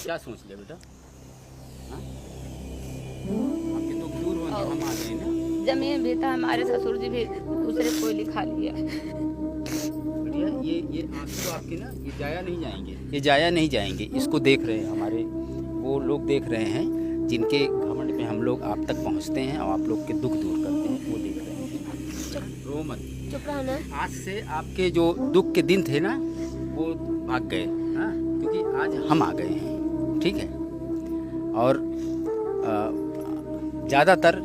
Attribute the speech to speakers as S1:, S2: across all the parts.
S1: क्या सोच लिया बेटा? हाँ? आपके दुख दूर होंगे, हम आ गए ना।
S2: जमीन भी था, हमारे ससुर जी भी दूसरे कोई लिखा लिया।
S1: बढ़िया, ये आंसू आपके ना ये जाया नहीं जाएंगे, ये जाया नहीं जाएंगे। इसको देख रहे हैं हमारे वो लोग देख रहे हैं जिनके घमंड में हम लोग आप तक पहुंचते हैं और आप लोग के दुख दूर करते हैं, वो देख रहे हैं। रो मत,
S2: चुप रहना।
S1: आज से आपके जो दुख के दिन थे ना वो भाग गए, हाँ, क्योंकि आज हम आ गए हैं, ठीक है। और ज़्यादातर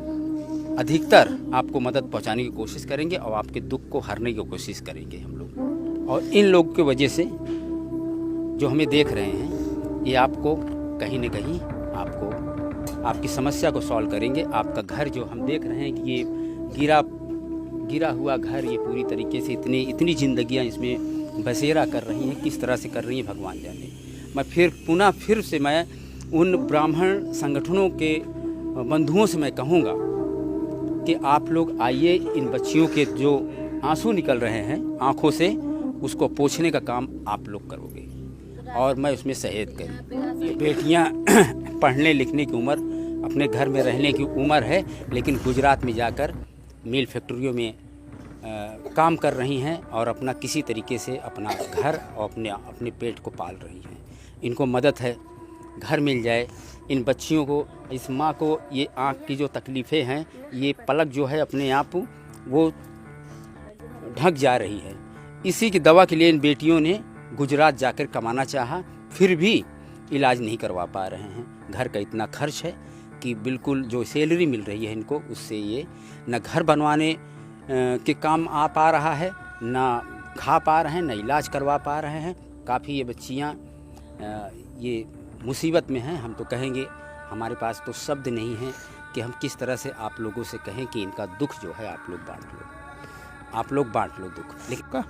S1: अधिकतर आपको मदद पहुंचाने की कोशिश करेंगे और आपके दुख को हरने की कोशिश करेंगे हम लोग। और इन लोग की वजह से जो हमें देख रहे हैं ये आपको कहीं न कहीं आपको आपकी समस्या को सॉल्व करेंगे। आपका घर जो हम देख रहे हैं कि ये गिरा हुआ घर, ये पूरी तरीके से इतनी ज़िंदगियाँ इसमें बसेरा कर रही हैं, किस तरह से कर रही हैं भगवान जाने। मैं फिर से मैं उन ब्राह्मण संगठनों के बंधुओं से मैं कहूँगा कि आप लोग आइए, इन बच्चियों के जो आंसू निकल रहे हैं आँखों से उसको पोंछने का काम आप लोग करोगे और मैं उसमें सहयोग करूँ। बेटियाँ पढ़ने लिखने की उम्र, अपने घर में रहने की उम्र है, लेकिन गुजरात में जाकर मिल फैक्ट्रियों में काम कर रही हैं और अपना किसी तरीके से अपना घर और अपने पेट को पाल रही हैं। इनको मदद है, घर मिल जाए इन बच्चियों को, इस माँ को ये आँख की जो तकलीफ़ें हैं, ये पलक जो है अपने आप वो ढक जा रही है। इसी की दवा के लिए इन बेटियों ने गुजरात जाकर कमाना चाहा, फिर भी इलाज नहीं करवा पा रहे हैं। घर का इतना खर्च है कि बिल्कुल जो सैलरी मिल रही है इनको, उससे ये न घर बनवाने के काम आ पा रहा है, ना खा पा रहे हैं, न इलाज करवा पा रहे हैं। काफ़ी ये बच्चियाँ ये मुसीबत में हैं। हम तो कहेंगे, हमारे पास तो शब्द नहीं हैं कि हम किस तरह से आप लोगों से कहें कि इनका दुख जो है आप लोग बांट लो दुख। लेकिन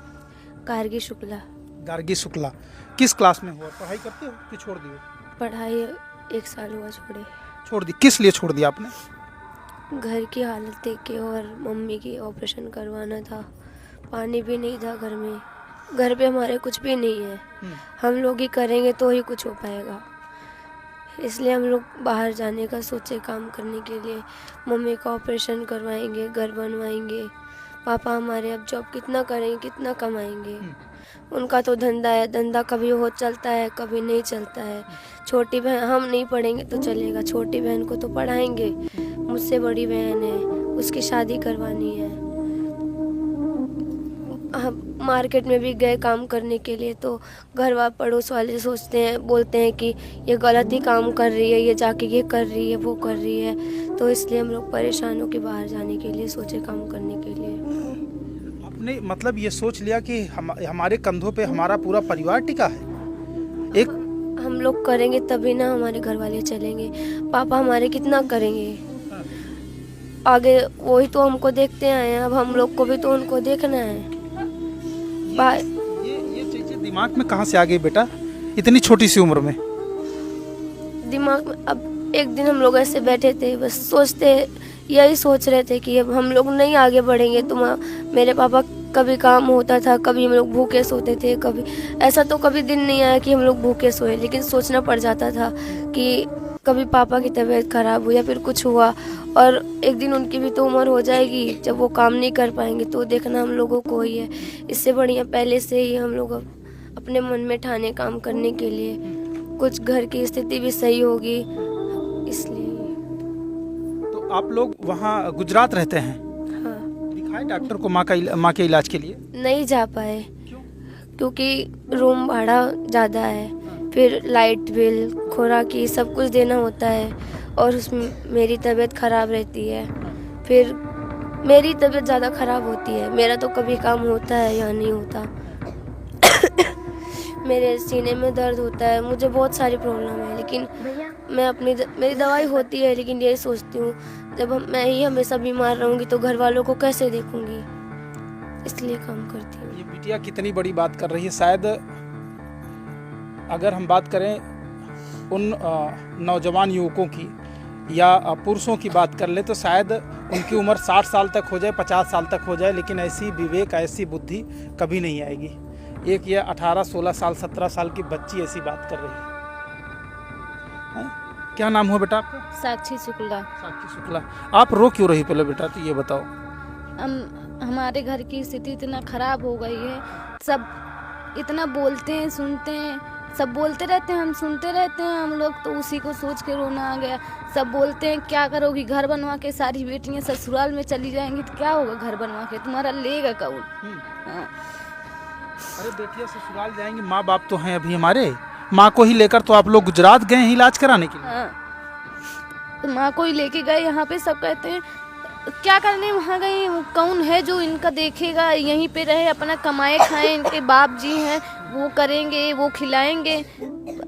S2: गार्गी शुक्ला।
S3: गार्गी शुक्ला, किस क्लास में हो? पढ़ाई करते हो कि छोड़ दिए?
S2: पढ़ाई 1 साल हुआ
S3: छोड़ दी। किस लिए छोड़ दिया आपने?
S2: घर की हालत देख के, और मम्मी की ऑपरेशन करवाना था। पानी भी नहीं था घर में, घर पे हमारे कुछ भी नहीं है। हम लोग ही करेंगे तो ही कुछ हो पाएगा, इसलिए हम लोग बाहर जाने का सोचे काम करने के लिए। मम्मी का ऑपरेशन करवाएंगे, घर बनवाएंगे। पापा हमारे अब जॉब कितना करेंगे, कितना कमाएंगे? उनका तो धंधा है, धंधा कभी हो चलता है, कभी नहीं चलता है। छोटी बहन, हम नहीं पढ़ेंगे तो चलेगा, छोटी बहन को तो पढ़ाएंगे। मुझसे बड़ी बहन है, उसकी शादी करवानी है। हम मार्केट में भी गए काम करने के लिए तो घर पड़ोस वाले सोचते हैं, बोलते हैं कि ये गलत ही काम कर रही है, ये जाके ये कर रही है, वो कर रही है। तो इसलिए हम लोग परेशान हो के बाहर जाने के लिए सोचे, काम करने के लिए।
S3: आपने मतलब ये सोच लिया कि हमारे कंधों पे हमारा पूरा परिवार टिका है। एक
S2: हम लोग करेंगे तभी ना हमारे घर वाले चलेंगे। पापा हमारे कितना करेंगे आगे, वही तो हमको देखते आए हैं, अब हम लोग को भी तो उनको देखना है।
S3: ये चीजें दिमाग में कहाँ से आ गई बेटा, इतनी छोटी सी उम्र में?
S2: दिमाग में अब एक दिन हम लोग ऐसे बैठे थे, बस यही सोच रहे थे कि अब हम लोग नहीं आगे बढ़ेंगे। मेरे पापा कभी काम होता था, कभी हम लोग भूखे सोते थे, कभी ऐसा तो कभी दिन नहीं आया कि हम लोग भूखे सोए, लेकिन सोचना पड़ जाता था कि कभी पापा की तबीयत खराब हुई या फिर कुछ हुआ, और एक दिन उनकी भी तो उम्र हो जाएगी जब वो काम नहीं कर पाएंगे, तो देखना हम लोगों को ही है। इससे बढ़िया पहले से ही हम लोग अपने मन में ठाने काम करने के लिए, कुछ घर की स्थिति भी सही होगी, इसलिए।
S3: तो आप लोग वहाँ गुजरात रहते हैं?
S2: हाँ।
S3: दिखाए डॉक्टर को माँ के इलाज के लिए?
S2: नहीं जा पाए, क्योंकि रूम भाड़ा ज़्यादा है, फिर लाइट बिल, खुराकी सब कुछ देना होता है, और उसमें मेरी तबीयत ख़राब रहती है। फिर मेरी तबीयत ज़्यादा ख़राब होती है, मेरा तो कभी काम होता है या नहीं होता। मेरे सीने में दर्द होता है, मुझे बहुत सारी प्रॉब्लम है, लेकिन मैं मेरी दवाई होती है, लेकिन यही सोचती हूँ जब मैं ही हमेशा बीमार रहूँगी तो घर वालों को कैसे देखूँगी, इसलिए काम करती हूँ।
S3: ये बिटिया कितनी बड़ी बात कर रही है। शायद अगर हम बात करें उन नौजवान युवकों की या पुरुषों की बात कर ले तो शायद उनकी उम्र 60 साल तक हो जाए, 50 साल तक हो जाए, लेकिन ऐसी विवेक, ऐसी बुद्धि कभी नहीं आएगी। एक ये 18, 16 साल, 17 साल की बच्ची ऐसी बात कर रही है। हैं? क्या नाम हुआ बेटा आपका?
S4: साक्षी शुक्ला।
S3: साक्षी शुक्ला। आप रो क्यों रही पहले बेटा, तो ये बताओ।
S4: हमारे घर की स्थिति इतना खराब हो गई है, सब इतना बोलते हैं, सुनते हैं, सब बोलते रहते हैं, हम सुनते रहते हैं, हम लोग तो उसी को सोच के रोना आ गया। सब बोलते हैं क्या करोगी, घर बनवा के सारी बेटियां ससुराल में चली जाएंगी तो क्या होगा, घर बनवा के तुम्हारा लेगा कौन? हाँ।
S3: अरे बेटियां ससुराल जाएंगी, माँ बाप तो हैं अभी हमारे, माँ को ही लेकर तो आप लोग गुजरात गए हैं इलाज कराने के लिए।
S4: हाँ, तो माँ को ही लेके गए। यहाँ पे सब कहते हैं क्या करने वहाँ गए, कौन है जो इनका देखेगा, यहीं पे रहे, अपना कमाए खाए, इनके बाप जी हैं वो करेंगे, वो खिलाएंगे।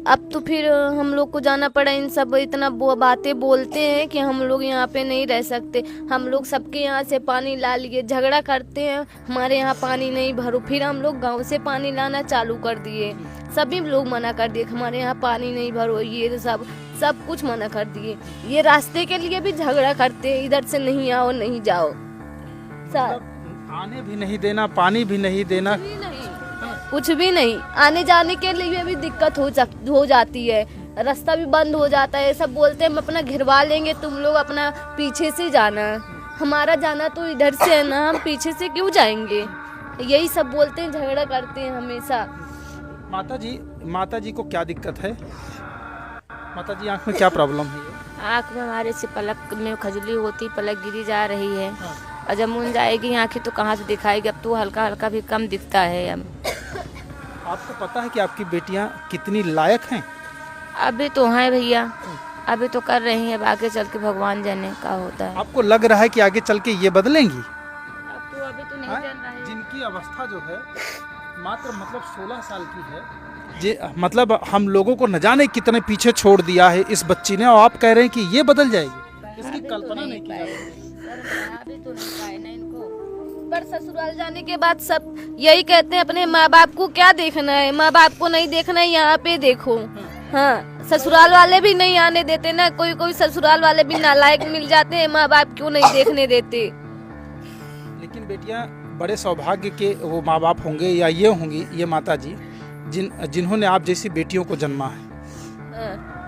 S4: अब तो फिर हम लोग को जाना पड़ा। इन सब इतना बातें बोलते हैं कि हम लोग यहाँ पे नहीं रह सकते। हम लोग सबके यहाँ से पानी ला लिए, झगड़ा करते हैं, हमारे यहाँ पानी नहीं भरो। फिर हम लोग गांव से पानी लाना चालू कर दिए, सभी लोग मना कर दिए हमारे यहाँ पानी नहीं भरो, ये सब कुछ मना कर दिए। ये रास्ते के लिए भी झगड़ा करते हैं, इधर से नहीं आओ, नहीं जाओ,
S3: आने भी नहीं देना, पानी भी नहीं देना,
S4: कुछ भी नहीं। आने जाने के लिए भी दिक्कत हो जाती है, रास्ता भी बंद हो जाता है। सब बोलते हैं हम अपना घिरवा लेंगे, तुम लोग अपना पीछे से जाना, हमारा जाना तो इधर से है ना, हम पीछे से क्यों जाएंगे, यही सब बोलते हैं, झगड़ा करते हैं हमेशा।
S3: माता जी को क्या दिक्कत है? माता जी आँख में क्या प्रॉब्लम है?
S5: आँख में हमारे से पलक में खजली होती, पलक गिरी जा रही है, और जब मुन जाएगी आँखें तो कहाँ से दिखाएगी, अब तो हल्का हल्का भी कम दिखता है। अब
S3: आपको पता है कि आपकी बेटियां कितनी लायक हैं?
S5: अभी तो हैं भैया, अभी तो कर रही हैं, आगे चल के भगवान जाने का होता है।
S3: आपको लग रहा है कि आगे चल के ये बदलेंगी?
S5: अब तो अभी तो नहीं
S3: हाँ?
S5: जान रहा है।
S3: जिनकी अवस्था जो है मात्र 16 साल की है, मतलब हम लोगों को न जाने कितने पीछे छोड़ दिया है इस बच्ची ने, और आप कह रहे हैं कि ये बदल जाएगी, इसकी कल्पना नहीं की जा रही।
S5: तो नहीं पाए ना इनको।
S4: पर ससुराल जाने के बाद सब यही कहते हैं अपने माँ बाप को क्या देखना है, माँ बाप को नहीं देखना है, यहाँ पे देखो। हाँ, ससुराल वाले भी नहीं आने देते ना, कोई कोई ससुराल वाले भी नालायक मिल जाते हैं, माँ बाप क्यों नहीं देखने देते।
S3: लेकिन बेटियां बड़े सौभाग्य के वो माँ बाप होंगे या ये होंगी, ये माता जी जिन्होंने आप जैसी बेटियों को जन्मा है।
S4: हाँ।